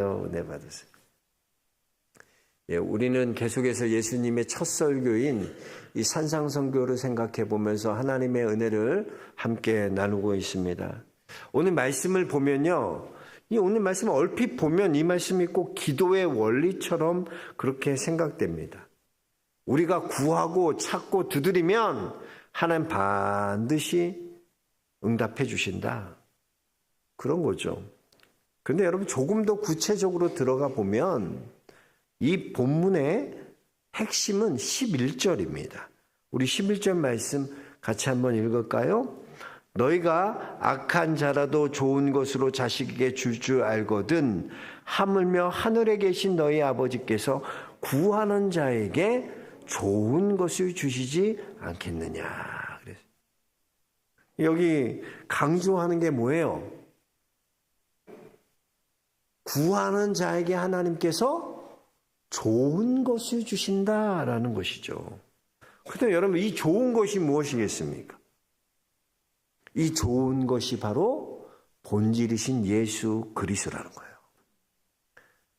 은혜 받으세요. 예, 우리는 계속해서 예수님의 첫 설교인 이 산상선교를 생각해 보면서 하나님의 은혜를 함께 나누고 있습니다. 오늘 말씀을 보면요, 이 오늘 말씀을 얼핏 보면 이 말씀이 꼭 기도의 원리처럼 그렇게 생각됩니다. 우리가 구하고 찾고 두드리면 하나님 반드시 응답해 주신다, 그런 거죠. 그런데 여러분, 조금 더 구체적으로 들어가 보면 이 본문의 핵심은 11절입니다. 우리 11절 말씀 같이 한번 읽을까요? 너희가 악한 자라도 좋은 것으로 자식에게 줄 알거든 하물며 하늘에 계신 너희 아버지께서 구하는 자에게 좋은 것을 주시지 않겠느냐. 그래서 여기 강조하는 게 뭐예요? 구하는 자에게 하나님께서 좋은 것을 주신다라는 것이죠. 그런데 여러분, 이 좋은 것이 무엇이겠습니까? 이 좋은 것이 바로 본질이신 예수 그리스도라는 거예요.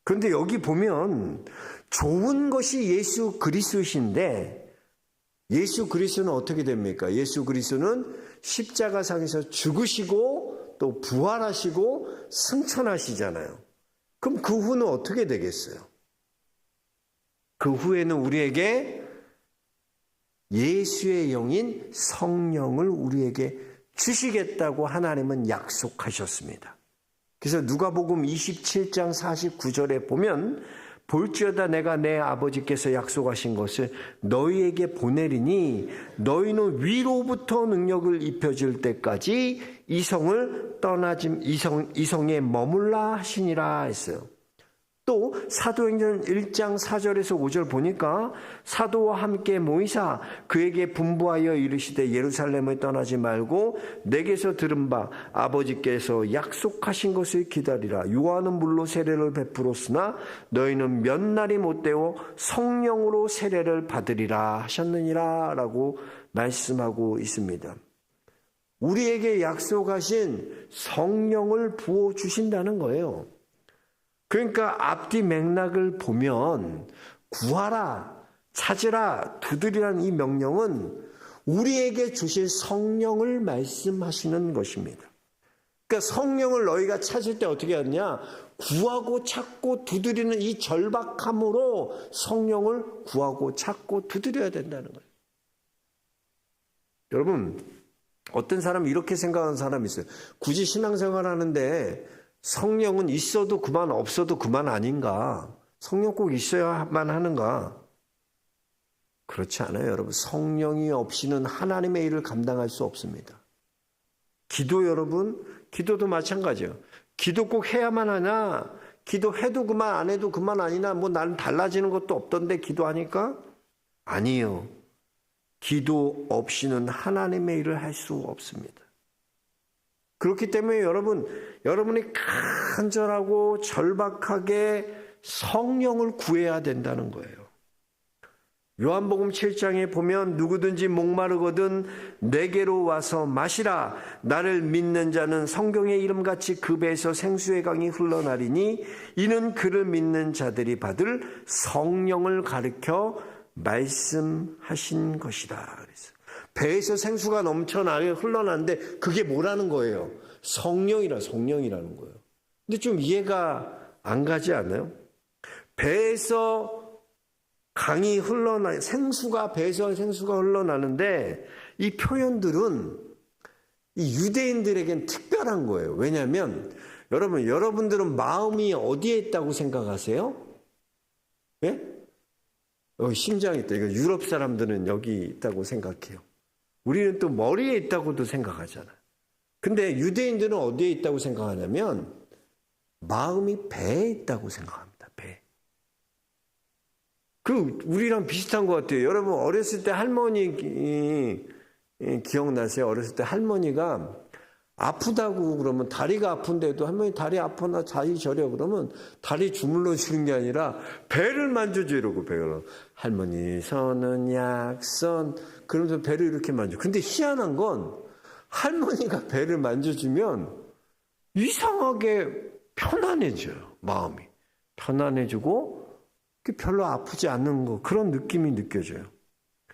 그런데 여기 보면 좋은 것이 예수 그리스도신데, 예수 그리스도는 어떻게 됩니까? 예수 그리스도는 십자가상에서 죽으시고 또 부활하시고 승천하시잖아요. 그럼 그 후는 어떻게 되겠어요? 그 후에는 우리에게 예수의 영인 성령을 우리에게 주시겠다고 하나님은 약속하셨습니다. 그래서 누가복음 27장 49절에 보면 볼지어다 내가 내 아버지께서 약속하신 것을 너희에게 보내리니 너희는 위로부터 능력을 입혀질 때까지 이 성에 머물라 하시니라 했어요. 또 사도행전 1장 4절에서 5절 보니까 사도와 함께 모이사 그에게 분부하여 이르시되 예루살렘을 떠나지 말고 내게서 들은 바 아버지께서 약속하신 것을 기다리라. 요한은 물로 세례를 베풀었으나 너희는 몇 날이 못되어 성령으로 세례를 받으리라 하셨느니라 라고 말씀하고 있습니다. 우리에게 약속하신 성령을 부어주신다는 거예요. 그러니까 앞뒤 맥락을 보면 구하라, 찾으라, 두드리라는 이 명령은 우리에게 주실 성령을 말씀하시는 것입니다. 그러니까 성령을 너희가 찾을 때 어떻게 하느냐? 구하고 찾고 두드리는 이 절박함으로 성령을 구하고 찾고 두드려야 된다는 거예요. 여러분, 어떤 사람이 이렇게 생각하는 사람이 있어요. 굳이 신앙생활 하는데 성령은 있어도 그만 없어도 그만 아닌가? 성령 꼭 있어야만 하는가? 그렇지 않아요, 여러분. 성령이 없이는 하나님의 일을 감당할 수 없습니다. 기도, 여러분, 기도도 마찬가지예요. 기도 꼭 해야만 하나? 기도해도 그만, 안 해도 그만 아니나? 뭐 나는 달라지는 것도 없던데 기도하니까? 아니에요. 기도 없이는 하나님의 일을 할 수 없습니다. 그렇기 때문에 여러분이 간절하고 절박하게 성령을 구해야 된다는 거예요. 요한복음 7장에 보면 누구든지 목마르거든 내게로 와서 마시라. 나를 믿는 자는 성경의 이름같이 그 배에서 생수의 강이 흘러나리니 이는 그를 믿는 자들이 받을 성령을 가르쳐 말씀하신 것이다. 그래서 배에서 생수가 넘쳐나게 흘러나는데 그게 뭐라는 거예요? 성령이라는 거예요. 근데 좀 이해가 안 가지 않아요? 배에서 강이 배에서 생수가 흘러나는데 이 표현들은 이 유대인들에겐 특별한 거예요. 왜냐하면 여러분들은 마음이 어디에 있다고 생각하세요? 예? 심장이 있다. 이거 유럽 사람들은 여기 있다고 생각해요. 우리는 또 머리에 있다고도 생각하잖아요. 근데 유대인들은 어디에 있다고 생각하냐면 마음이 배에 있다고 생각합니다. 배. 우리랑 비슷한 것 같아요. 여러분, 어렸을 때 할머니 기억나세요? 어렸을 때 할머니가 아프다고 그러면, 다리가 아픈데도 할머니 다리 아프나 다리 저려 그러면 다리 주물러 주는 게 아니라 배를 만져줘 이러고, 배를 할머니 손은 약손 그러면서 배를 이렇게 만져. 근데 희한한 건 할머니가 배를 만져주면 이상하게 편안해져요, 마음이. 편안해지고 별로 아프지 않는 거, 그런 느낌이 느껴져요.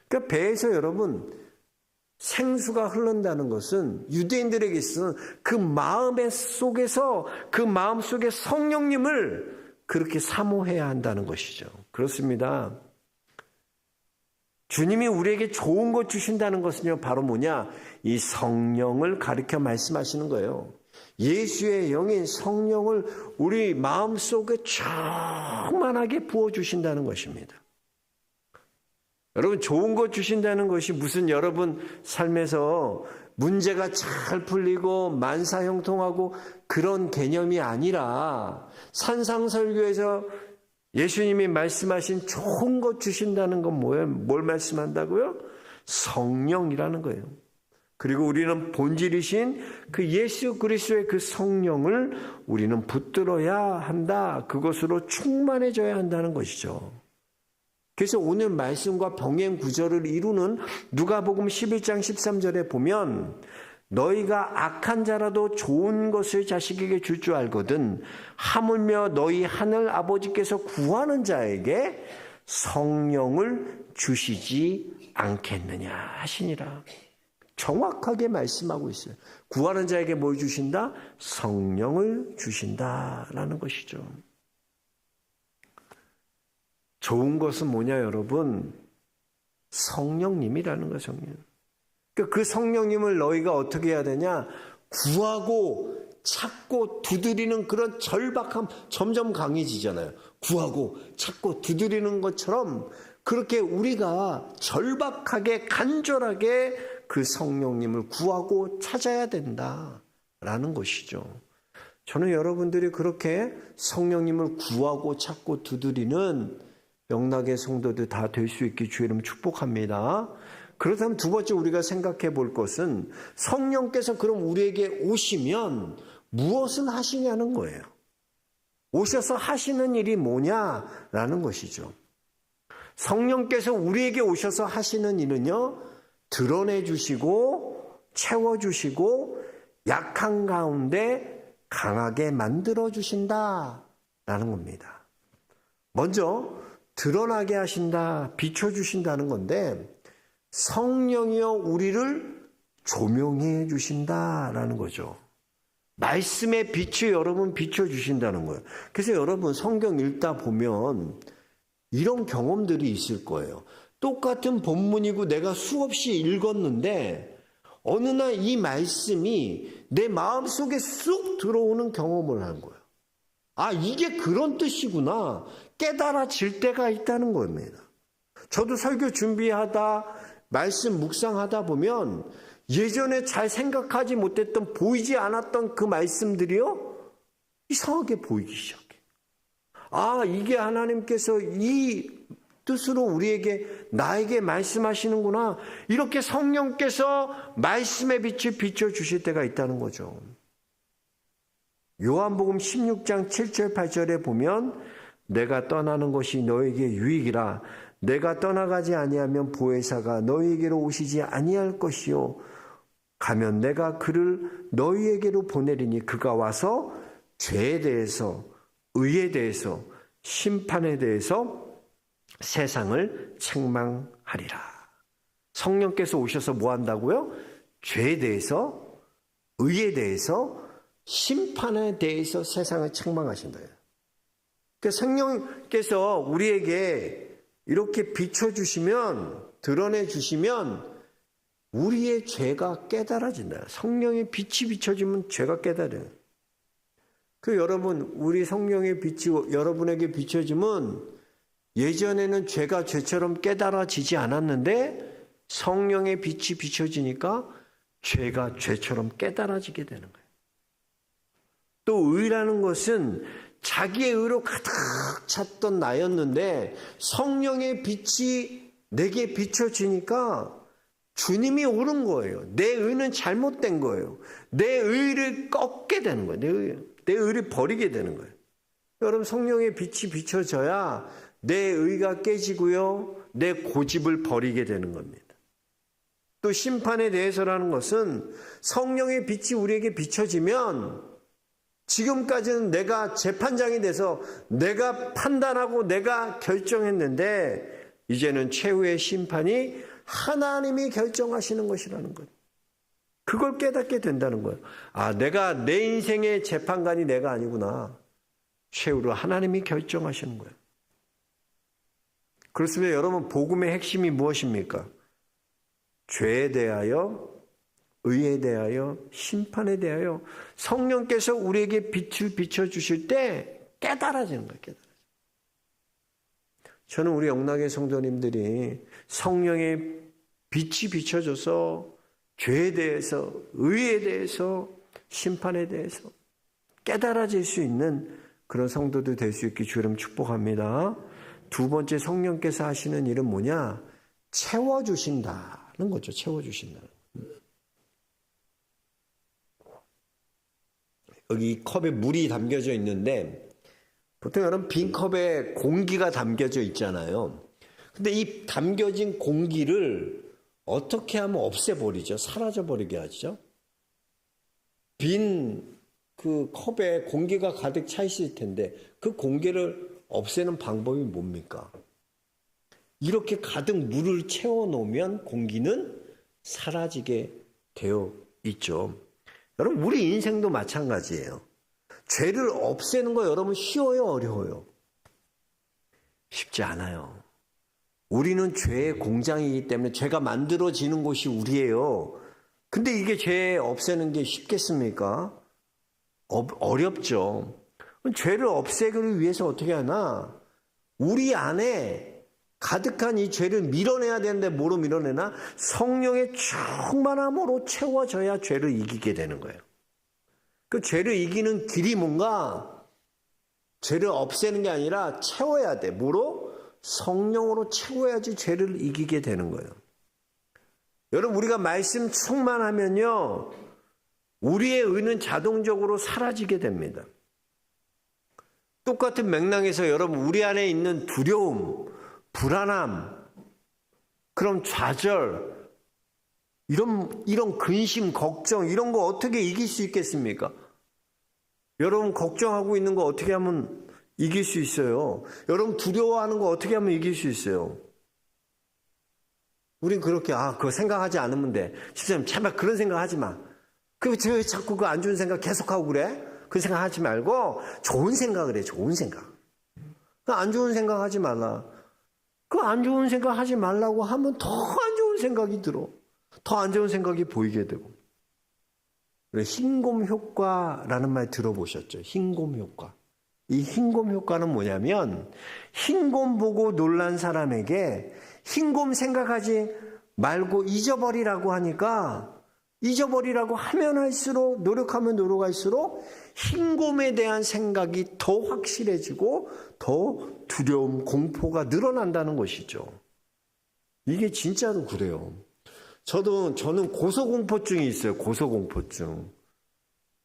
그러니까 배에서 여러분 생수가 흐른다는 것은 유대인들에게 있어서 그 마음의 속에서, 그 마음 속에 성령님을 그렇게 사모해야 한다는 것이죠. 그렇습니다. 주님이 우리에게 좋은 것 주신다는 것은요, 바로 뭐냐? 이 성령을 가리켜 말씀하시는 거예요. 예수의 영인 성령을 우리 마음속에 충만하게 부어주신다는 것입니다. 여러분, 좋은 것 주신다는 것이 무슨 여러분 삶에서 문제가 잘 풀리고 만사형통하고 그런 개념이 아니라, 산상설교에서 예수님이 말씀하신 좋은 것 주신다는 건 뭐예요? 뭘 말씀한다고요? 성령이라는 거예요. 그리고 우리는 본질이신 그 예수 그리스도의 그 성령을 우리는 붙들어야 한다. 그것으로 충만해져야 한다는 것이죠. 그래서 오늘 말씀과 병행 구절을 이루는 누가복음 11장 13절에 보면, 너희가 악한 자라도 좋은 것을 자식에게 줄 줄 알거든 하물며 너희 하늘 아버지께서 구하는 자에게 성령을 주시지 않겠느냐 하시니라. 정확하게 말씀하고 있어요. 구하는 자에게 뭘 주신다? 성령을 주신다라는 것이죠. 좋은 것은 뭐냐 여러분? 성령님이라는 거예요. 성령. 그 성령님을 너희가 어떻게 해야 되냐? 구하고 찾고 두드리는 그런 절박함, 점점 강해지잖아요. 구하고 찾고 두드리는 것처럼 그렇게 우리가 절박하게 간절하게 그 성령님을 구하고 찾아야 된다라는 것이죠. 저는 여러분들이 그렇게 성령님을 구하고 찾고 두드리는 영락의 성도들 다 될 수 있게 주의 이름 축복합니다. 그렇다면 두 번째 우리가 생각해 볼 것은, 성령께서 그럼 우리에게 오시면 무엇을 하시냐는 거예요. 오셔서 하시는 일이 뭐냐라는 것이죠. 성령께서 우리에게 오셔서 하시는 일은요, 드러내 주시고 채워 주시고 약한 가운데 강하게 만들어 주신다라는 겁니다. 먼저 드러나게 하신다, 비춰 주신다는 건데, 성령이여 우리를 조명해 주신다라는 거죠. 말씀의 빛이 여러분 비춰주신다는 거예요. 그래서 여러분 성경 읽다 보면 이런 경험들이 있을 거예요. 똑같은 본문이고 내가 수없이 읽었는데 어느 날 이 말씀이 내 마음속에 쑥 들어오는 경험을 한 거예요. 아, 이게 그런 뜻이구나 깨달아질 때가 있다는 겁니다. 저도 설교 준비하다 말씀 묵상하다 보면 예전에 잘 생각하지 못했던, 보이지 않았던 그 말씀들이요, 이상하게 보이기 시작해. 아, 이게 하나님께서 이 뜻으로 우리에게, 나에게 말씀하시는구나. 이렇게 성령께서 말씀의 빛을 비춰주실 때가 있다는 거죠. 요한복음 16장 7절 8절에 보면, 내가 떠나는 것이 너에게 유익이라. 내가 떠나가지 아니하면 보혜사가 너희에게로 오시지 아니할 것이요. 가면 내가 그를 너희에게로 보내리니 그가 와서 죄에 대해서, 의에 대해서, 심판에 대해서 세상을 책망하리라. 성령께서 오셔서 뭐 한다고요? 죄에 대해서, 의에 대해서, 심판에 대해서 세상을 책망하신다. 그러니까 성령께서 우리에게 이렇게 비춰주시면, 드러내주시면 우리의 죄가 깨달아진다. 성령의 빛이 비춰지면 죄가 깨달아요. 여러분, 우리 성령의 빛이 여러분에게 비춰지면 예전에는 죄가 죄처럼 깨달아지지 않았는데 성령의 빛이 비춰지니까 죄가 죄처럼 깨달아지게 되는 거예요. 또 의라는 것은 자기의 의로 가득 찼던 나였는데 성령의 빛이 내게 비춰지니까 주님이 옳은 거예요. 내 의는 잘못된 거예요. 내 의를 꺾게 되는 거예요. 내 의를 버리게 되는 거예요. 여러분, 성령의 빛이 비춰져야 내 의가 깨지고요, 내 고집을 버리게 되는 겁니다. 또 심판에 대해서라는 것은 성령의 빛이 우리에게 비춰지면 지금까지는 내가 재판장이 돼서 내가 판단하고 내가 결정했는데 이제는 최후의 심판이 하나님이 결정하시는 것이라는 거예요. 그걸 깨닫게 된다는 거예요. 아, 내가 내 인생의 재판관이 내가 아니구나. 최후로 하나님이 결정하시는 거예요. 그렇습니다. 여러분, 복음의 핵심이 무엇입니까? 죄에 대하여, 의에 대하여, 심판에 대하여 성령께서 우리에게 빛을 비춰주실 때 깨달아지는 거예요. 깨달아지는. 저는 우리 영락의 성도님들이 성령의 빛이 비춰져서 죄에 대해서, 의에 대해서, 심판에 대해서 깨달아질 수 있는 그런 성도들 될 수 있게 주님 축복합니다. 두 번째, 성령께서 하시는 일은 뭐냐? 채워주신다는 거죠. 채워주신다. 여기 컵에 물이 담겨져 있는데 보통 여러분 빈 컵에 공기가 담겨져 있잖아요. 근데 이 담겨진 공기를 어떻게 하면 없애버리죠? 사라져버리게 하죠? 빈 그 컵에 공기가 가득 차 있을 텐데 그 공기를 없애는 방법이 뭡니까? 이렇게 가득 물을 채워놓으면 공기는 사라지게 되어 있죠. 여러분, 우리 인생도 마찬가지예요. 죄를 없애는 거 여러분 쉬워요, 어려워요? 쉽지 않아요. 우리는 죄의 공장이기 때문에 죄가 만들어지는 곳이 우리예요. 근데 이게 죄 없애는 게 쉽겠습니까? 어렵죠. 죄를 없애기 위해서 어떻게 하나? 우리 안에 가득한 이 죄를 밀어내야 되는데 뭐로 밀어내나? 성령의 충만함으로 채워져야 죄를 이기게 되는 거예요. 그 죄를 이기는 길이 뭔가? 죄를 없애는 게 아니라 채워야 돼. 뭐로? 성령으로 채워야지 죄를 이기게 되는 거예요. 여러분, 우리가 말씀 충만하면요, 우리의 의는 자동적으로 사라지게 됩니다. 똑같은 맥락에서 여러분, 우리 안에 있는 두려움, 불안함, 그런 좌절, 이런 근심, 걱정, 이런 거 어떻게 이길 수 있겠습니까? 여러분, 걱정하고 있는 거 어떻게 하면 이길 수 있어요? 여러분, 두려워하는 거 어떻게 하면 이길 수 있어요? 우린 그렇게, 그거 생각하지 않으면 돼. 집사님, 제발 그런 생각 하지 마. 왜 자꾸 그 안 좋은 생각 계속하고 그래? 그 생각 하지 말고 좋은 생각을 해, 좋은 생각. 그 안 좋은 생각 하지 말라. 그 안 좋은 생각 하지 말라고 하면 더 안 좋은 생각이 들어. 더 안 좋은 생각이 보이게 되고. 흰곰 효과라는 말 들어보셨죠? 흰곰 효과. 이 흰곰 효과는 뭐냐면 흰곰 보고 놀란 사람에게 흰곰 생각하지 말고 잊어버리라고 하니까 잊어버리라고 하면 할수록 노력하면 노력할수록 흰곰에 대한 생각이 더 확실해지고 더 두려움, 공포가 늘어난다는 것이죠. 이게 진짜로 그래요. 저는 고소공포증이 있어요. 고소공포증.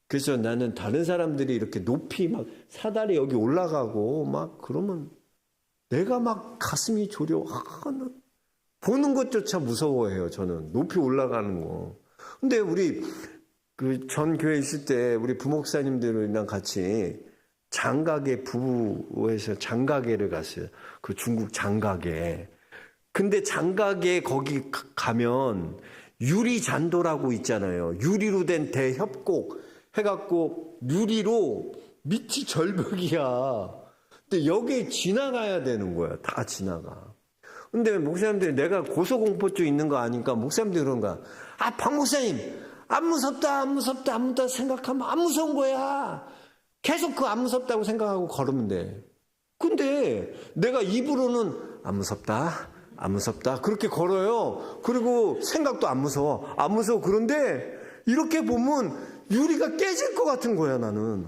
그래서 나는 다른 사람들이 이렇게 높이 막 사다리 여기 올라가고 막 그러면 내가 막 가슴이 저려. 보는 것조차 무서워해요. 저는 높이 올라가는 거. 근데 우리 그 전 교회 있을 때 우리 부목사님들이랑 같이 장가게 부부에서 장가게를 갔어요. 그 중국 장가게. 근데 장가게 거기 가면 유리잔도라고 있잖아요. 유리로 된 대협곡 해갖고 유리로 밑이 절벽이야. 근데 여기에 지나가야 되는 거야. 다 지나가. 근데 목사님들이 내가 고소공포증 있는 거 아니까 목사님들이 그런 거야. 박 목사님, 안 무섭다, 안 무섭다, 안 무섭다 생각하면 안 무서운 거야. 계속 그 안 무섭다고 생각하고 걸으면 돼. 근데 내가 입으로는 안 무섭다, 안 무섭다 그렇게 걸어요. 그리고 생각도 안 무서워. 안 무서워. 그런데 이렇게 보면 유리가 깨질 것 같은 거야, 나는.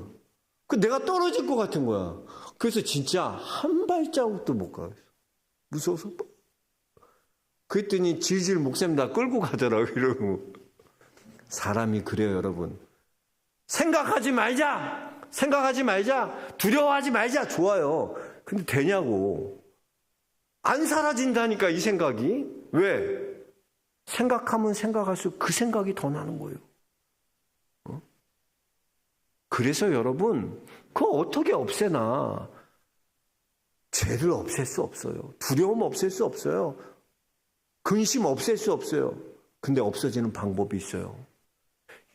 내가 떨어질 것 같은 거야. 그래서 진짜 한 발자국도 못 가겠어. 무서워서. 그랬더니 질질 목사님 나 끌고 가더라고, 이러고. 사람이 그래요, 여러분. 생각하지 말자! 생각하지 말자! 두려워하지 말자! 좋아요. 근데 되냐고. 안 사라진다니까, 이 생각이. 왜? 생각하면 생각할수록 그 생각이 더 나는 거예요. 그래서 여러분, 그거 어떻게 없애나? 죄를 없앨 수 없어요. 두려움 없앨 수 없어요. 근심 없앨 수 없어요. 근데 없어지는 방법이 있어요.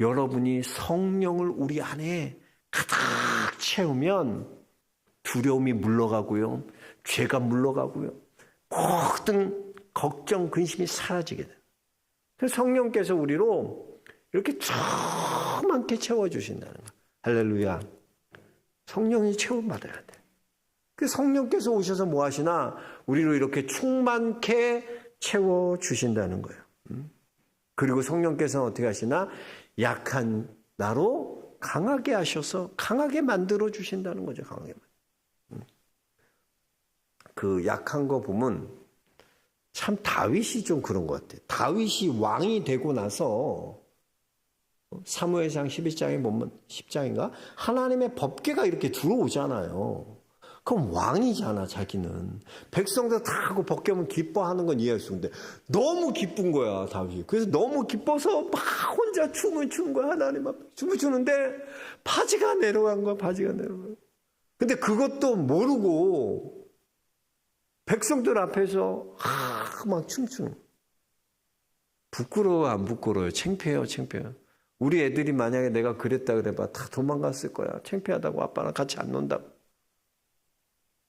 여러분이 성령을 우리 안에 가득 채우면 두려움이 물러가고요. 죄가 물러가고요. 모든 걱정, 근심이 사라지게 돼요. 그래서 성령께서 우리로 이렇게 충만케 채워주신다는 거예요. 할렐루야. 성령이 채움받아야 돼. 그 성령께서 오셔서 뭐 하시나? 우리로 이렇게 충만케 채워주신다는 거예요. 그리고 성령께서는 어떻게 하시나? 약한 나로 강하게 하셔서 강하게 만들어 주신다는 거죠. 강하게. 그 약한 거 보면 참 다윗이 좀 그런 것 같아요. 다윗이 왕이 되고 나서 사무엘상 11장에 보면 10장인가? 하나님의 법궤가 이렇게 들어오잖아요. 그럼 왕이잖아, 자기는. 백성들 다 하고 법궤면 기뻐하는 건 이해할 수 있는데 너무 기쁜 거야, 다윗이. 그래서 너무 기뻐서 막 혼자 춤을 추는 거야, 하나님 앞에. 춤을 추는데 바지가 내려간 거야, 바지가 내려간 거야. 근데 그것도 모르고 백성들 앞에서 막 춤추는. 부끄러워, 안 부끄러워요? 창피해요, 창피해요. 우리 애들이 만약에 내가 그랬다 그래봐 다 도망갔을 거야. 창피하다고 아빠랑 같이 안 논다고.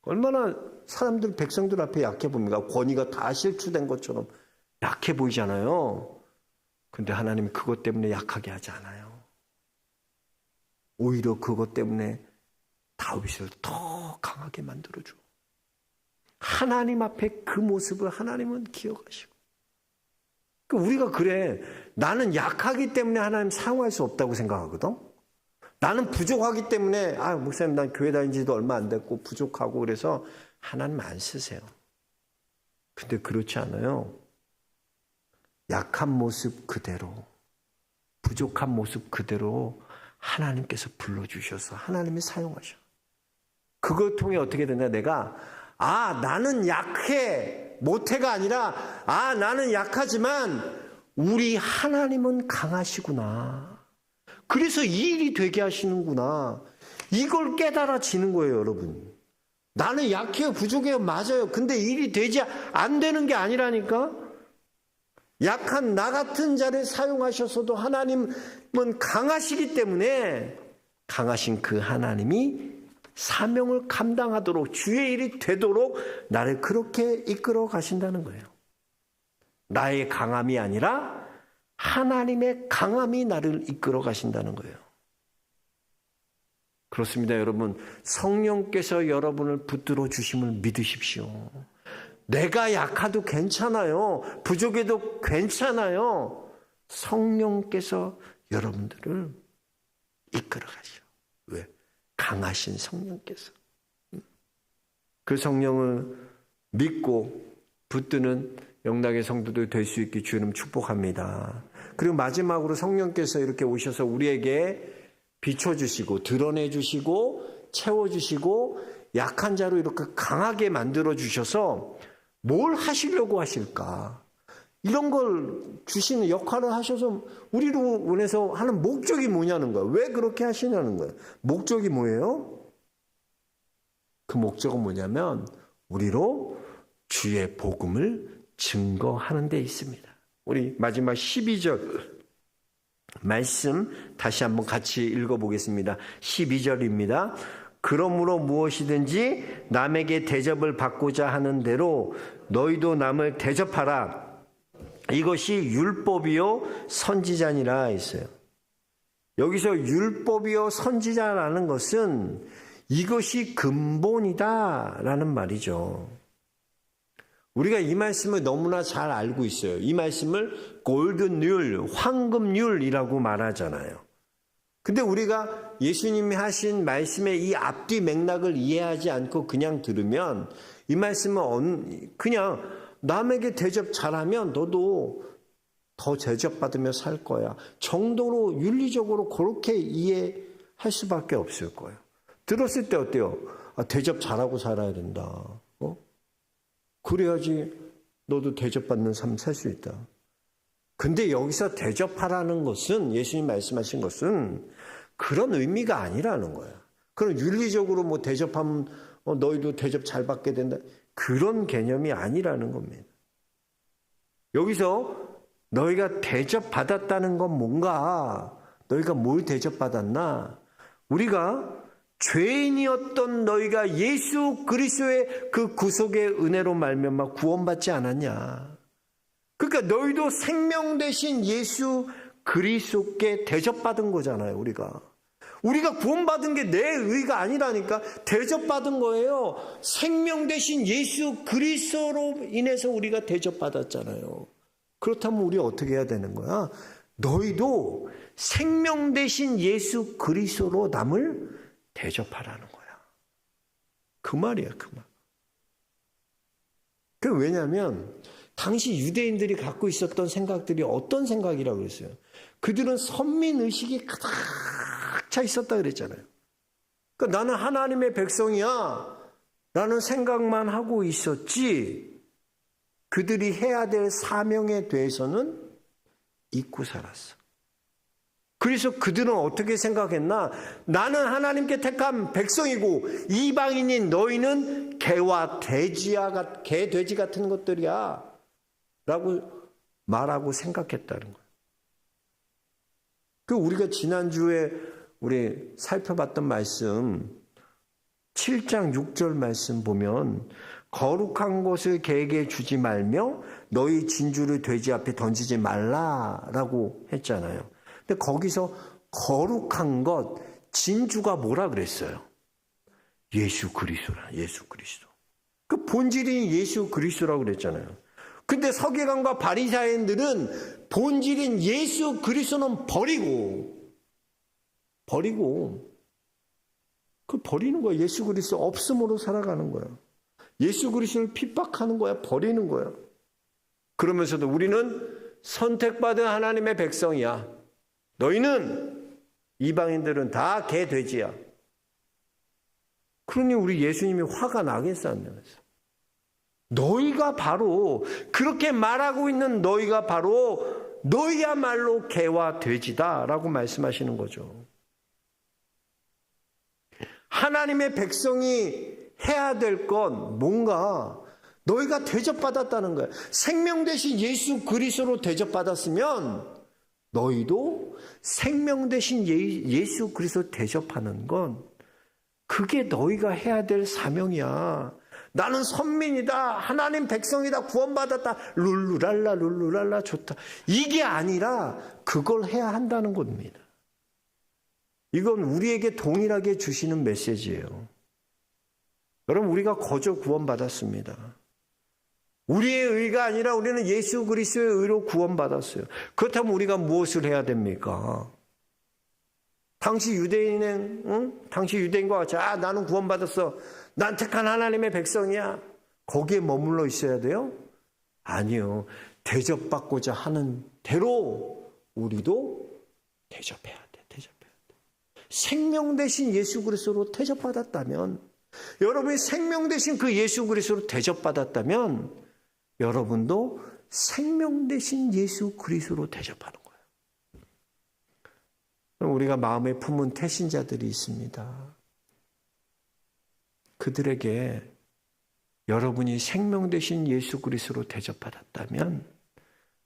얼마나 사람들, 백성들 앞에 약해 보입니까? 권위가 다 실추된 것처럼 약해 보이잖아요. 근데 하나님이 그것 때문에 약하게 하지 않아요. 오히려 그것 때문에 다윗을 더 강하게 만들어줘. 하나님 앞에 그 모습을 하나님은 기억하시고. 우리가 그래. 나는 약하기 때문에 하나님 사용할 수 없다고 생각하거든. 나는 부족하기 때문에 목사님 난 교회 다닌 지도 얼마 안 됐고 부족하고 그래서 하나님 안 쓰세요. 근데 그렇지 않아요. 약한 모습 그대로, 부족한 모습 그대로 하나님께서 불러주셔서 하나님이 사용하셔. 그걸 통해 어떻게 되냐? 내가 나는 약해, 못해가 아니라 나는 약하지만 우리 하나님은 강하시구나. 그래서 이 일이 되게 하시는구나. 이걸 깨달아지는 거예요, 여러분. 나는 약해요, 부족해요, 맞아요. 근데 일이 되지 안 되는 게 아니라니까. 약한 나 같은 자를 사용하셔서도 하나님은 강하시기 때문에 강하신 그 하나님이 사명을 감당하도록 주의 일이 되도록 나를 그렇게 이끌어 가신다는 거예요. 나의 강함이 아니라 하나님의 강함이 나를 이끌어 가신다는 거예요. 그렇습니다, 여러분. 성령께서 여러분을 붙들어 주심을 믿으십시오. 내가 약해도 괜찮아요. 부족해도 괜찮아요. 성령께서 여러분들을 이끌어 가시오. 왜? 강하신 성령께서. 그 성령을 믿고 붙드는 영락의 성도들 될 수 있게 주님 축복합니다. 그리고 마지막으로 성령께서 이렇게 오셔서 우리에게 비춰주시고 드러내주시고 채워주시고 약한 자로 이렇게 강하게 만들어주셔서 뭘 하시려고 하실까? 이런 걸 주시는 역할을 하셔서 우리로 인해서 하는 목적이 뭐냐는 거예요. 왜 그렇게 하시냐는 거예요. 목적이 뭐예요? 그 목적은 뭐냐면 우리로 주의 복음을 증거하는 데 있습니다. 우리 마지막 12절 말씀 다시 한번 같이 읽어보겠습니다. 12절입니다. 그러므로 무엇이든지 남에게 대접을 받고자 하는 대로 너희도 남을 대접하라. 이것이 율법이요 선지자니라 했어요. 여기서 율법이요 선지자라는 것은 이것이 근본이다라는 말이죠. 우리가 이 말씀을 너무나 잘 알고 있어요. 이 말씀을 골든율, 황금률이라고 말하잖아요. 근데 우리가 예수님이 하신 말씀의 이 앞뒤 맥락을 이해하지 않고 그냥 들으면 이 말씀은 그냥 남에게 대접 잘하면 너도 더 대접받으며 살 거야 정도로 윤리적으로 그렇게 이해할 수밖에 없을 거예요. 들었을 때 어때요? 대접 잘하고 살아야 된다. 그래야지 너도 대접받는 삶 살 수 있다. 근데 여기서 대접하라는 것은 예수님 말씀하신 것은 그런 의미가 아니라는 거야. 그럼 윤리적으로 뭐 대접하면 너희도 대접 잘 받게 된다. 그런 개념이 아니라는 겁니다. 여기서 너희가 대접받았다는 건 뭔가, 너희가 뭘 대접받았나? 우리가 죄인이었던 너희가 예수 그리스도의 그 구속의 은혜로 말미암아 구원받지 않았냐? 그러니까 너희도 생명 대신 예수 그리스도께 대접받은 거잖아요, 우리가. 우리가 구원받은 게 내 의가 아니라니까. 대접받은 거예요. 생명 대신 예수 그리스도로 인해서 우리가 대접받았잖아요. 그렇다면 우리 어떻게 해야 되는 거야? 너희도 생명 대신 예수 그리스도로 남을 대접하라는 거야. 그 말이야, 그 말. 왜냐하면 당시 유대인들이 갖고 있었던 생각들이 어떤 생각이라고 그랬어요? 그들은 선민의식이 가득 차 있었다 그랬잖아요. 그러니까 나는 하나님의 백성이야 라는 생각만 하고 있었지, 그들이 해야 될 사명에 대해서는 잊고 살았어. 그래서 그들은 어떻게 생각했나? 나는 하나님께 택한 백성이고 이방인인 너희는 개와 돼지야, 개, 돼지 같은 것들이야 라고 말하고 생각했다는 거예요. 우리가 지난주에 우리 살펴봤던 말씀 7장 6절 말씀 보면 거룩한 것을 개에게 주지 말며 너희 진주를 돼지 앞에 던지지 말라라고 했잖아요. 근데 거기서 거룩한 것, 진주가 뭐라 그랬어요? 예수 그리스도라, 예수 그리스도. 그 본질이 예수 그리스도라고 그랬잖아요. 근데 서기관과 바리새인들은 본질인 예수 그리스도는 버리고 버리는 거야. 예수 그리스도 없음으로 살아가는 거야. 예수 그리스도를 핍박하는 거야. 버리는 거야. 그러면서도 우리는 선택받은 하나님의 백성이야. 너희는, 이방인들은 다 개 돼지야. 그러니 우리 예수님이 화가 나겠어, 안 나겠어? 너희가 바로, 그렇게 말하고 있는 너희가 바로 너희야말로 개와 돼지다라고 말씀하시는 거죠. 하나님의 백성이 해야 될 건 뭔가, 너희가 대접받았다는 거야. 생명 대신 예수 그리스도로 대접받았으면 너희도 생명 대신 예수 그리스도 대접하는 건 그게 너희가 해야 될 사명이야. 나는 선민이다, 하나님 백성이다, 구원받았다, 룰루랄라 룰루랄라 좋다, 이게 아니라 그걸 해야 한다는 겁니다. 이건 우리에게 동일하게 주시는 메시지예요. 여러분, 우리가 거저 구원받았습니다. 우리의 의가 아니라 우리는 예수 그리스도의 의로 구원받았어요. 그렇다면 우리가 무엇을 해야 됩니까? 당시 유대인과 같이 나는 구원받았어, 난 택한 하나님의 백성이야, 거기에 머물러 있어야 돼요? 아니요. 대접받고자 하는 대로 우리도 대접해야 돼. 생명 대신 예수 그리스도로 대접받았다면, 여러분이 생명 대신 그 예수 그리스도로 대접받았다면 여러분도 생명 대신 예수 그리스도로 대접하는 거예요. 우리가 마음에 품은 태신자들이 있습니다. 그들에게 여러분이 생명 대신 예수 그리스도로 대접받았다면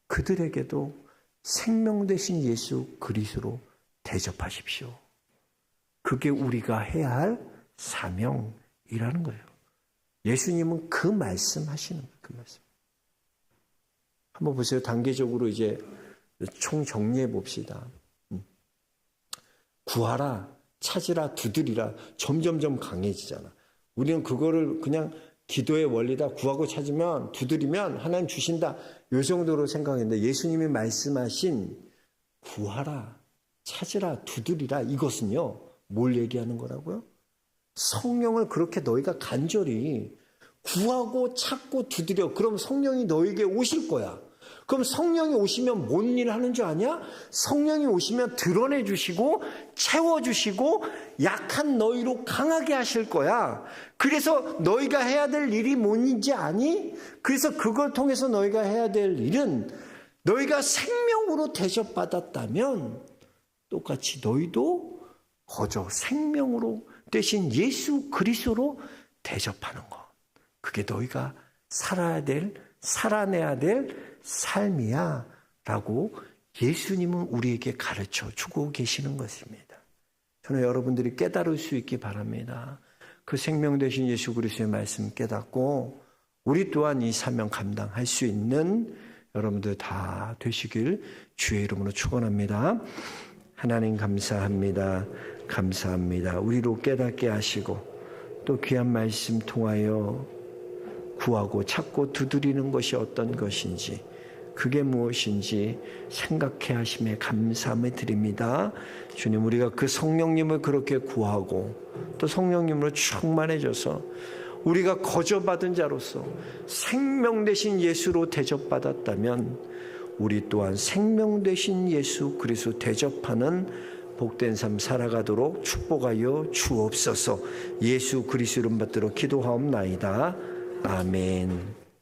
그들에게도 생명 대신 예수 그리스도로 대접하십시오. 그게 우리가 해야 할 사명이라는 거예요. 예수님은 그 말씀 하시는 거예요. 그 말씀. 한번 보세요. 단계적으로 이제 총 정리해 봅시다. 구하라, 찾으라, 두드리라. 점점점 강해지잖아. 우리는 그거를 그냥 기도의 원리다. 구하고 찾으면, 두드리면 하나님 주신다. 이 정도로 생각했는데 예수님이 말씀하신 구하라, 찾으라, 두드리라, 이것은요, 뭘 얘기하는 거라고요? 성령을 그렇게 너희가 간절히 구하고 찾고 두드려. 그럼 성령이 너에게 오실 거야. 그럼 성령이 오시면 뭔 일을 하는 줄 아냐? 성령이 오시면 드러내 주시고 채워주시고 약한 너희로 강하게 하실 거야. 그래서 너희가 해야 될 일이 뭔지 아니? 그래서 그걸 통해서 너희가 해야 될 일은 너희가 생명으로 대접받았다면 똑같이 너희도 거저 생명으로 되신 예수 그리스도로 대접하는 것. 그게 너희가 살아내야 될 삶이야 라고 예수님은 우리에게 가르쳐 주고 계시는 것입니다. 저는 여러분들이 깨달을 수 있기 바랍니다. 그 생명 되신 예수 그리스도의 말씀 깨닫고 우리 또한 이 사명 감당할 수 있는 여러분들 다 되시길 주의 이름으로 축원합니다. 하나님 감사합니다. 감사합니다. 우리로 깨닫게 하시고 또 귀한 말씀 통하여 구하고 찾고 두드리는 것이 어떤 것인지 그게 무엇인지 생각해 하심에 감사함을 드립니다. 주님, 우리가 그 성령님을 그렇게 구하고 또 성령님으로 충만해져서 우리가 거저받은 자로서 생명 되신 예수로 대접받았다면 우리 또한 생명 되신 예수 그리스도 대접하는 복된 삶 살아가도록 축복하여 주옵소서. 예수 그리스도 이름 받들어 기도하옵나이다. 아멘.